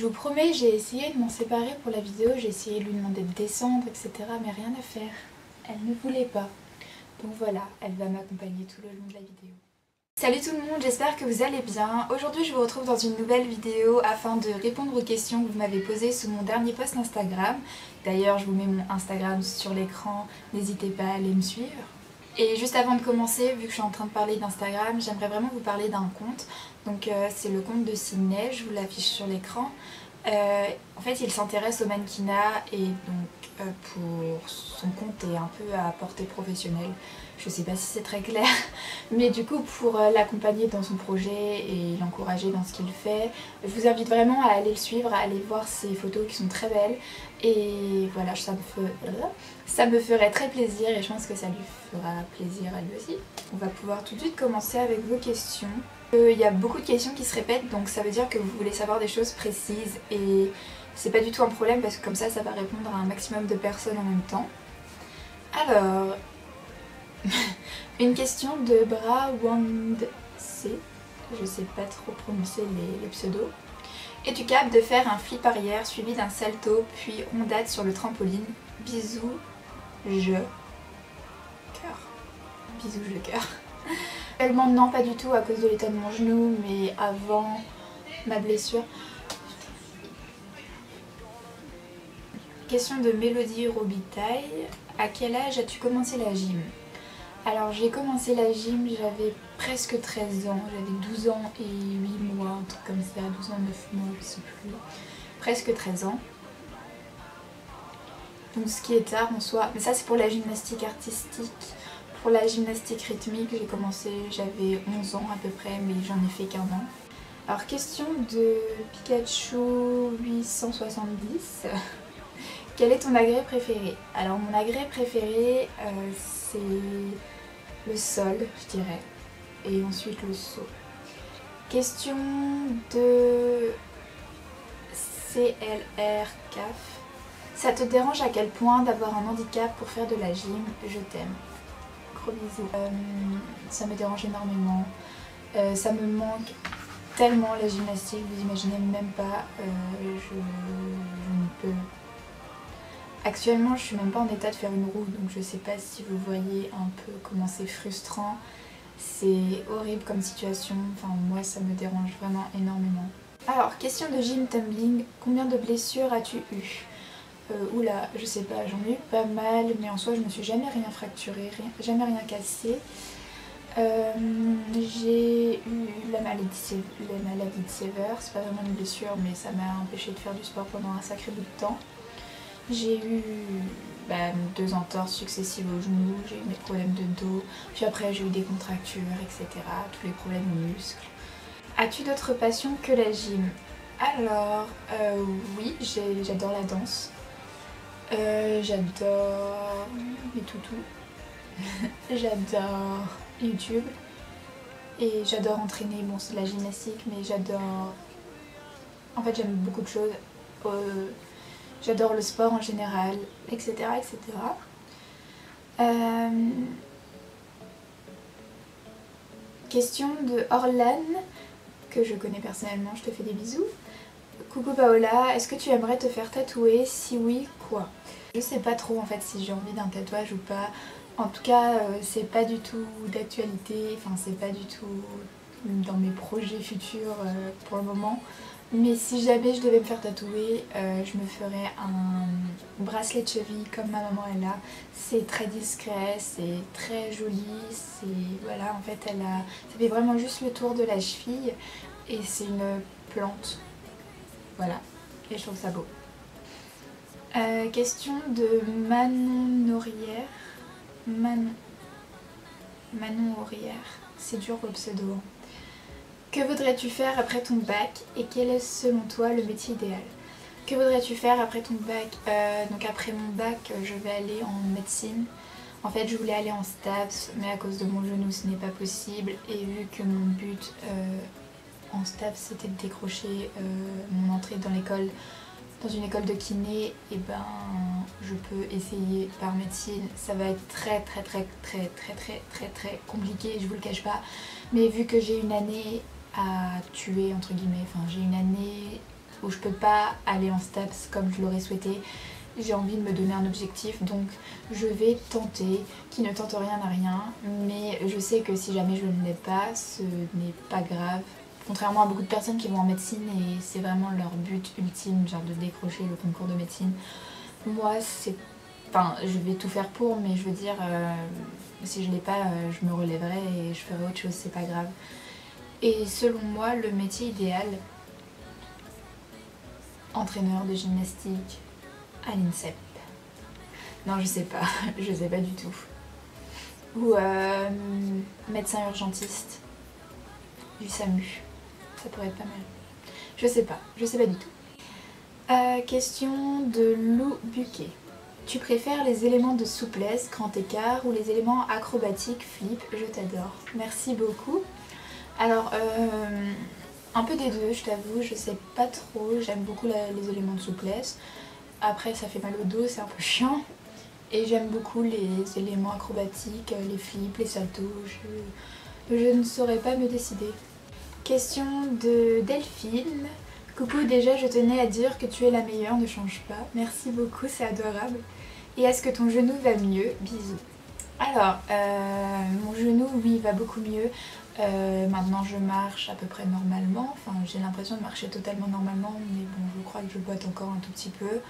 Je vous promets, j'ai essayé de m'en séparer pour la vidéo, j'ai essayé de lui demander de descendre, etc. Mais rien à faire. Elle ne voulait pas. Donc voilà, elle va m'accompagner tout le long de la vidéo. Salut tout le monde, j'espère que vous allez bien. Aujourd'hui je vous retrouve dans une nouvelle vidéo afin de répondre aux questions que vous m'avez posées sous mon dernier post Instagram. D'ailleurs je vous mets mon Instagram sur l'écran, n'hésitez pas à aller me suivre. Et juste avant de commencer, vu que je suis en train de parler d'Instagram, j'aimerais vraiment vous parler d'un compte. Donc c'est le compte de Sydney, je vous l'affiche sur l'écran. En fait il s'intéresse au mannequinat et donc pour son compte est un peu à portée professionnelle. Je sais pas si c'est très clair, mais du coup pour l'accompagner dans son projet et l'encourager dans ce qu'il fait, je vous invite vraiment à aller le suivre, à aller voir ses photos qui sont très belles. Et voilà, ça me ferait très plaisir et je pense que ça lui fera plaisir à lui aussi. On va pouvoir tout de suite commencer avec vos questions. Il y a beaucoup de questions qui se répètent, donc ça veut dire que vous voulez savoir des choses précises et c'est pas du tout un problème parce que comme ça va répondre à un maximum de personnes en même temps. Alors, une question de Brawand C, je sais pas trop prononcer les pseudos. Es-tu capable de faire un flip arrière suivi d'un salto puis ondade sur le trampoline? Bisous, je cœur. Bisous, je cœur. Actuellement non, pas du tout à cause de l'état de mon genou, mais avant ma blessure. Question de Mélodie Robitaille. À quel âge as-tu commencé la gym? Alors j'ai commencé la gym, j'avais presque 13 ans, j'avais 12 ans et 8 mois, un truc comme ça, 12 ans, 9 mois, je sais plus. Presque 13 ans. Donc ce qui est tard en soi, mais ça c'est pour la gymnastique artistique. Pour la gymnastique rythmique, j'ai commencé, j'avais 11 ans à peu près, mais j'en ai fait qu'un an. Alors question de Pikachu 870. Quel est ton agrès préféré? Alors mon agrès préféré c'est le sol, je dirais, et ensuite le saut. Question de CLR CAF. Ça te dérange à quel point d'avoir un handicap pour faire de la gym? Je t'aime. Gros bisous. Ça me dérange énormément. Ça me manque tellement la gymnastique, vous imaginez même pas. Je ne peux. Actuellement, je suis même pas en état de faire une roue, donc je sais pas si vous voyez un peu comment c'est frustrant. C'est horrible comme situation. Enfin, moi, ça me dérange vraiment énormément. Alors, question de gym tumbling. Combien de blessures as-tu eu? Oula, je sais pas, j'en ai eu pas mal, mais en soi je me suis jamais rien fracturé, jamais rien cassé. J'ai eu la maladie de Sever, c'est pas vraiment une blessure, mais ça m'a empêché de faire du sport pendant un sacré bout de temps. J'ai eu 2 entorses successives au genou, j'ai eu des problèmes de dos, puis après j'ai eu des contractures, etc. Tous les problèmes aux muscles. As-tu d'autres passions que la gym? Alors, oui, j'adore la danse. J'adore les toutous, j'adore YouTube et j'adore entraîner, bon c'est de la gymnastique mais j'adore, en fait j'aime beaucoup de choses, j'adore le sport en général, etc. etc. Question de Orlan, que je connais personnellement, je te fais des bisous. Coucou Paola, est-ce que tu aimerais te faire tatouer? Si oui, quoi? Je sais pas trop en fait si j'ai envie d'un tatouage ou pas. En tout cas, c'est pas du tout d'actualité, enfin c'est pas du tout dans mes projets futurs pour le moment. Mais si jamais je devais me faire tatouer, je me ferais un bracelet de cheville comme ma maman elle a. C'est très discret, c'est très joli, c'est voilà en fait ça fait vraiment juste le tour de la cheville et c'est une plante. Voilà, et je trouve ça beau. Question de Manon Norière. Manon Aurière. C'est dur le pseudo. Que voudrais-tu faire après ton bac et quel est selon toi le métier idéal? Que voudrais-tu faire après ton bac? Donc après mon bac, je vais aller en médecine. En fait, je voulais aller en STAPS, mais à cause de mon genou, ce n'est pas possible. Et vu que mon but en STAPS, c'était de décrocher mon entrée dans une école de kiné, et ben je peux essayer par médecine. Ça va être très compliqué, je vous le cache pas. Mais vu que j'ai une année à tuer entre guillemets, enfin j'ai une année où je peux pas aller en STAPS comme je l'aurais souhaité. J'ai envie de me donner un objectif, donc je vais tenter, qui ne tente rien n'a rien, mais je sais que si jamais je ne l'ai pas, ce n'est pas grave. Contrairement à beaucoup de personnes qui vont en médecine et c'est vraiment leur but ultime, genre de décrocher le concours de médecine. Moi, c'est... Enfin, je vais tout faire pour, mais je veux dire, si je l'ai pas, je me relèverai et je ferai autre chose, c'est pas grave. Et selon moi, le métier idéal, entraîneur de gymnastique à l'INSEP. Non, je sais pas, je sais pas du tout. Ou médecin urgentiste du SAMU, ça pourrait être pas mal. Je sais pas du tout. Question de Lou Buquet. Tu préfères les éléments de souplesse, grand écart ou les éléments acrobatiques, flip? Je t'adore. Merci beaucoup. Alors, un peu des deux, je t'avoue, je sais pas trop. J'aime beaucoup les éléments de souplesse. Après, ça fait mal au dos, c'est un peu chiant. Et j'aime beaucoup les éléments acrobatiques, les flips, les saltos. Je ne saurais pas me décider. Question de Delphine. Coucou, déjà je tenais à dire que tu es la meilleure, ne change pas. Merci beaucoup, c'est adorable. Et est-ce que ton genou va mieux? Bisous. Alors, mon genou, oui, va beaucoup mieux. Maintenant je marche à peu près normalement. Enfin, j'ai l'impression de marcher totalement normalement, mais bon, je crois que je boite encore un tout petit peu.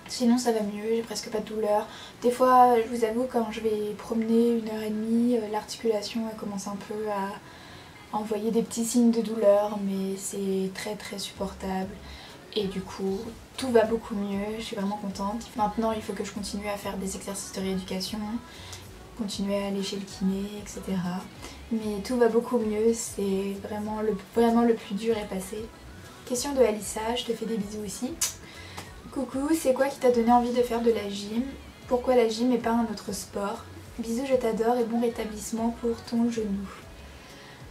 Sinon ça va mieux, j'ai presque pas de douleur. Des fois, je vous avoue, quand je vais promener 1h30, l'articulation elle commence un peu à envoyer des petits signes de douleur, mais c'est très supportable. Et du coup, tout va beaucoup mieux, je suis vraiment contente. Maintenant, il faut que je continue à faire des exercices de rééducation, continuer à aller chez le kiné, etc. Mais tout va beaucoup mieux, c'est vraiment le plus dur est passé. Question de Alissa, je te fais des bisous aussi. Coucou, c'est quoi qui t'a donné envie de faire de la gym? Pourquoi la gym et pas un autre sport? Bisous, je t'adore et bon rétablissement pour ton genou.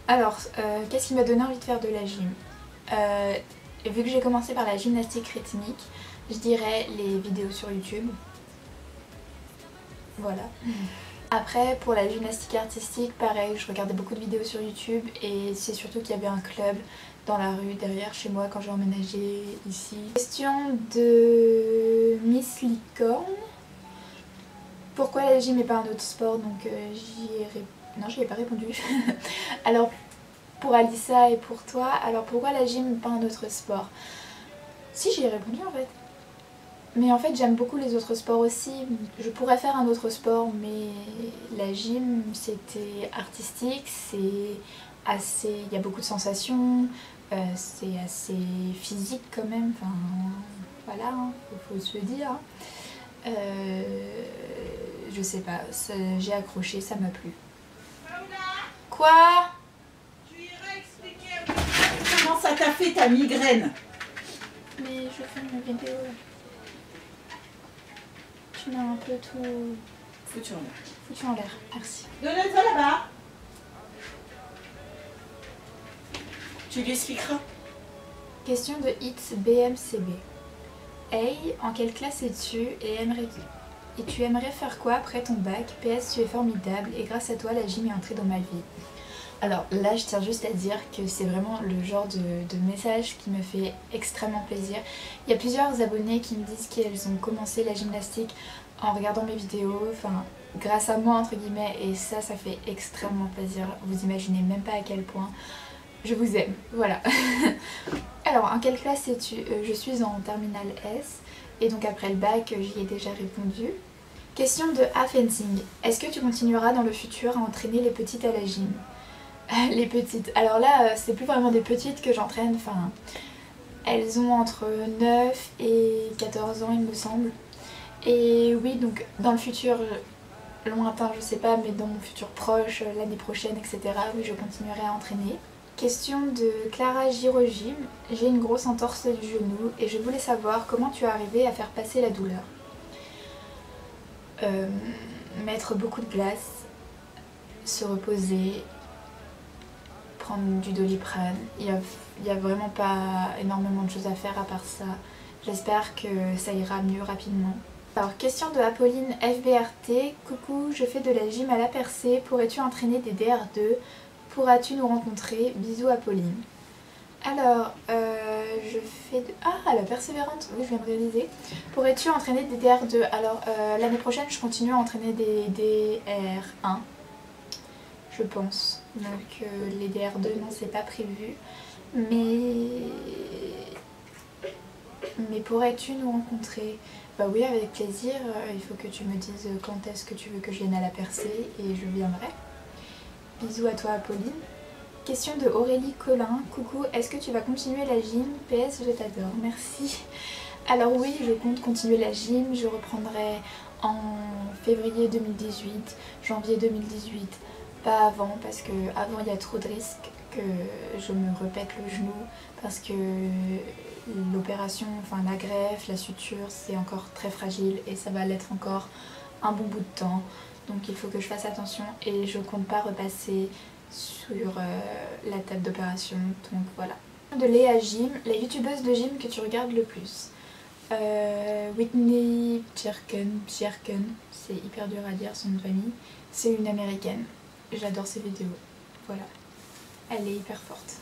Alors, qu'est-ce qui m'a donné envie de faire de la gym? Vu que j'ai commencé par la gymnastique rythmique, je dirais les vidéos sur YouTube. Voilà. Après, pour la gymnastique artistique, pareil, je regardais beaucoup de vidéos sur YouTube et c'est surtout qu'il y avait un club dans la rue derrière chez moi quand j'ai emménagé ici. Question de Miss Licorne. Pourquoi la gym et pas un autre sport? Donc j'y ai pas répondu. Alors pour Alissa et pour toi, alors pourquoi la gym et pas un autre sport? Si, j'y ai répondu en fait. Mais en fait j'aime beaucoup les autres sports aussi. Je pourrais faire un autre sport, mais la gym c'était artistique, c'est assez... il y a beaucoup de sensations, c'est assez physique quand même, enfin voilà, hein, faut se le dire. Je sais pas, j'ai accroché, ça m'a plu. Quoi? Tu iras expliquer comment ça t'a fait ta migraine. Mais je fais une vidéo. Tu m'as un peu tout Foutu en l'air. foutu en l'air, merci. Donne-toi là-bas. Tu lui expliqueras. Question de It's BMCB. Hey, en quelle classe es-tu et tu aimerais faire quoi après ton bac? PS, tu es formidable et grâce à toi la gym est entrée dans ma vie. Alors là je tiens juste à dire que c'est vraiment le genre de message qui me fait extrêmement plaisir. Il y a plusieurs abonnés qui me disent qu'elles ont commencé la gymnastique en regardant mes vidéos, enfin grâce à moi entre guillemets, et ça fait extrêmement plaisir. Vous imaginez même pas à quel point je vous aime, voilà. Alors en quelle classe es-tu? Je suis en terminale S et donc après le bac j'y ai déjà répondu. Question de A-Fencing. Est-ce que tu continueras dans le futur à entraîner les petites à la gym? Les petites. Alors là, c'est plus vraiment des petites que j'entraîne. Enfin, elles ont entre 9 et 14 ans, il me semble. Et oui, donc dans le futur lointain, je sais pas, mais dans mon futur proche, l'année prochaine, etc., oui, je continuerai à entraîner. Question de Clara Girogym. J'ai une grosse entorse du genou et je voulais savoir comment tu es arrivée à faire passer la douleur. Mettre beaucoup de glace, se reposer, prendre du Doliprane. Il y a vraiment pas énormément de choses à faire à part ça. J'espère que ça ira mieux rapidement. Alors question de Apolline FBRT. Coucou, je fais de la gym à la Percée. Pourrais-tu entraîner des DR2? Pourras-tu nous rencontrer? Bisous Apolline. Alors, je fais de... Ah, la persévérante, oui, je viens de réaliser. Pourrais-tu entraîner des DR2? Alors, l'année prochaine, je continue à entraîner des DR1, je pense. Donc, les DR2, non, c'est pas prévu. Mais pourrais-tu nous rencontrer? Bah oui, avec plaisir. Il faut que tu me dises quand est-ce que tu veux que je vienne à la percée et je viendrai. Bisous à toi, Apolline. Question de Aurélie Collin. Coucou, est-ce que tu vas continuer la gym? PS, je t'adore. Merci. Alors oui, je compte continuer la gym. Je reprendrai en février 2018, janvier 2018. Pas avant, parce que avant il y a trop de risques que je me répète le genou. Parce que l'opération, enfin la greffe, la suture, c'est encore très fragile et ça va l'être encore un bon bout de temps. Donc il faut que je fasse attention et je compte pas repasser sur la table d'opération, donc voilà. De Léa Gym, la youtubeuse de gym que tu regardes le plus. Whitney Bjerken, c'est hyper dur à dire son nom de famille. C'est une américaine, j'adore ses vidéos, voilà. Elle est hyper forte.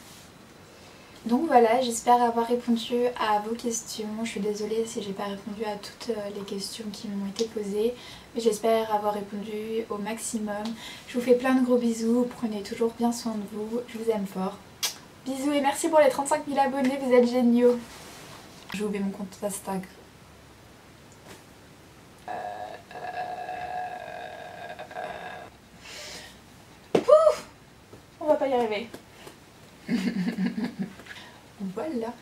Donc voilà, j'espère avoir répondu à vos questions. Je suis désolée si j'ai pas répondu à toutes les questions qui m'ont été posées. Mais j'espère avoir répondu au maximum. Je vous fais plein de gros bisous. Prenez toujours bien soin de vous. Je vous aime fort. Bisous et merci pour les 35 000 abonnés. Vous êtes géniaux. Je vous mets mon compte Instagram. Pouf, on va pas y arriver. Voilà.